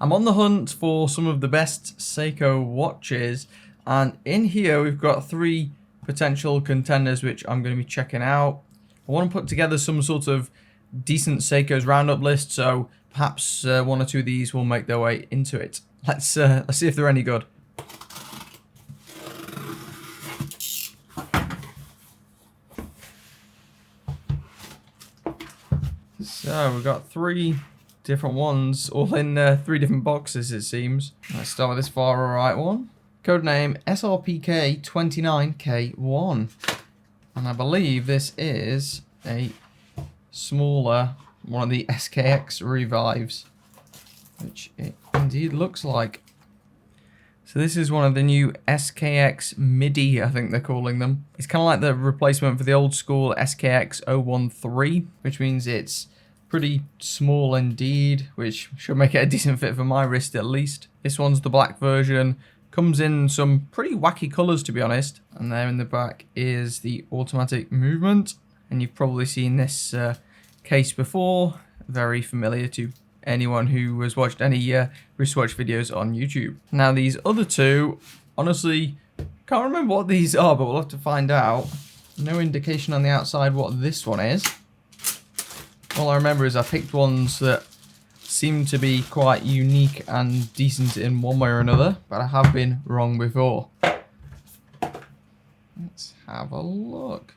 I'm on the hunt for some of the best Seiko watches, and in here we've got 3 potential contenders which I'm going to be checking out. I want to put together some sort of decent Seiko's roundup list, so perhaps 1 or 2 of these will make their way into it. Let's see if they're any good. So we've got 3 different ones, all in 3 different boxes it seems. Let's start with this far right one. Codename SRPE53K1. And I believe this is a smaller one of the SKX revives, which it indeed looks like. So this is one of the new SKX Midi, I think they're calling them. It's kind of like the replacement for the old school SKX 013, which means it's pretty small indeed, which should make it a decent fit for my wrist at least. This one's the black version. Comes in some pretty wacky colours, to be honest. And there in the back is the automatic movement. And you've probably seen this case before. Very familiar to anyone who has watched any wristwatch videos on YouTube. Now these other 2, honestly, can't remember what these are, but we'll have to find out. No indication on the outside what this one is. All I remember is I picked ones that seem to be quite unique and decent in one way or another, but I have been wrong before. Let's have a look.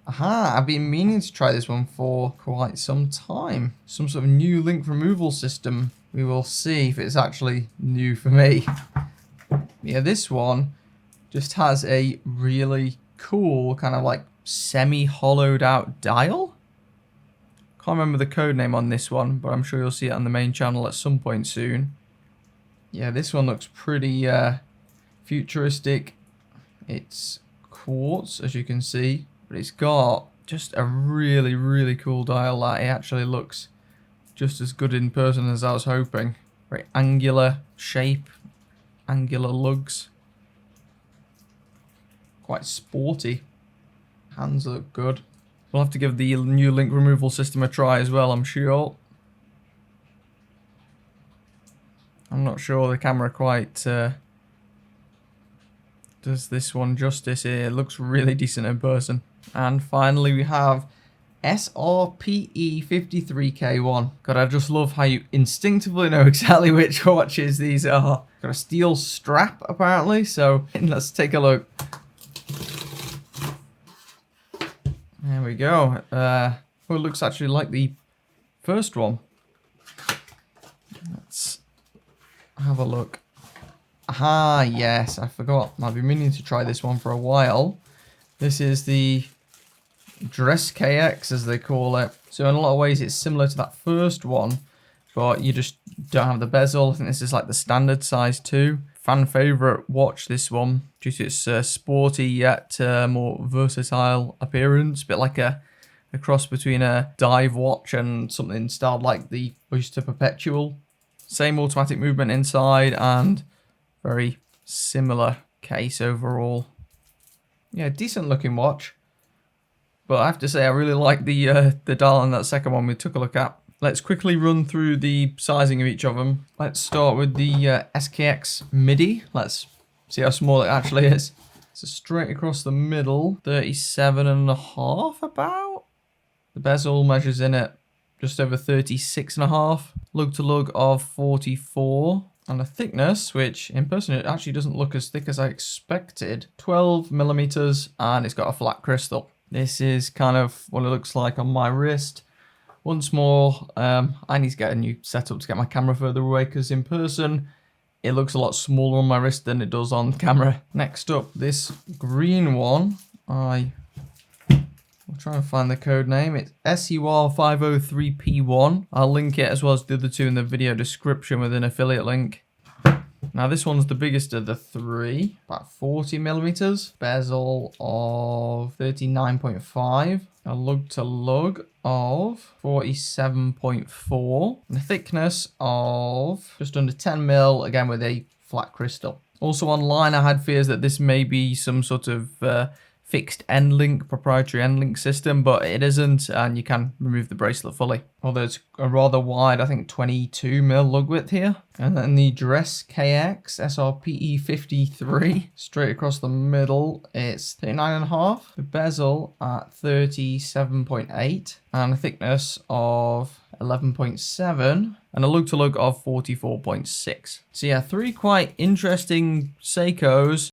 Aha, I've been meaning to try this one for quite some time. Some sort of new link removal system. We will see if it's actually new for me. Yeah, this one just has a really cool kind of like semi-hollowed out dial. Can't remember the code name on this one, but I'm sure you'll see it on the main channel at some point soon. Yeah, this one looks pretty futuristic. It's quartz, as you can see, but it's got just a really, really cool dial that it actually looks just as good in person as I was hoping. Very angular shape, angular lugs. Quite sporty. Hands look good. We'll have to give the new link removal system a try as well, I'm sure. I'm not sure the camera quite does this one justice here. It looks really decent in person. And finally we have SRPE53K1. God, I just love how you instinctively know exactly which watches these are. Got a steel strap apparently, so let's take a look. There we go. Well, it looks actually like the first one. Let's have a look. Aha, yes, I forgot. I've been meaning to try this one for a while. This is the DressKX, as they call it. So in a lot of ways, it's similar to that first one, but you just don't have the bezel. I think this is like the standard size too. Fan favorite watch, this one, due to its sporty yet more versatile appearance. A bit like a cross between a dive watch and something styled like the Oyster Perpetual. Same automatic movement inside and very similar case overall. Yeah, decent looking watch. But I have to say, I really like the dial on that second one we took a look at. Let's quickly run through the sizing of each of them. Let's start with the SKX Midi. Let's see how small it actually is. So straight across the middle, 37.5 about. The bezel measures in at just over 36.5. Lug to lug of 44. And a thickness, which in person it actually doesn't look as thick as I expected. 12mm, and it's got a flat crystal. This is kind of what it looks like on my wrist. Once more, I need to get a new setup to get my camera further away, because in person it looks a lot smaller on my wrist than it does on camera. Next up, this green one. I'll try and find the code name. It's SUR503P1. I'll link it as well as the other 2 in the video description with an affiliate link. Now this one's the biggest of the 3, about 40mm. Bezel of 39.5. A lug to lug of 47.4. And a thickness of just under 10mm, again with a flat crystal. Also online I had fears that this may be some sort of fixed end link, proprietary end link system, but it isn't, and you can remove the bracelet fully. Although it's a rather wide, I think 22mm lug width here. And then the DressKX SRPE53, straight across the middle, it's 39.5. The bezel at 37.8, and a thickness of 11.7, and a lug to lug of 44.6. So yeah, three quite interesting Seikos.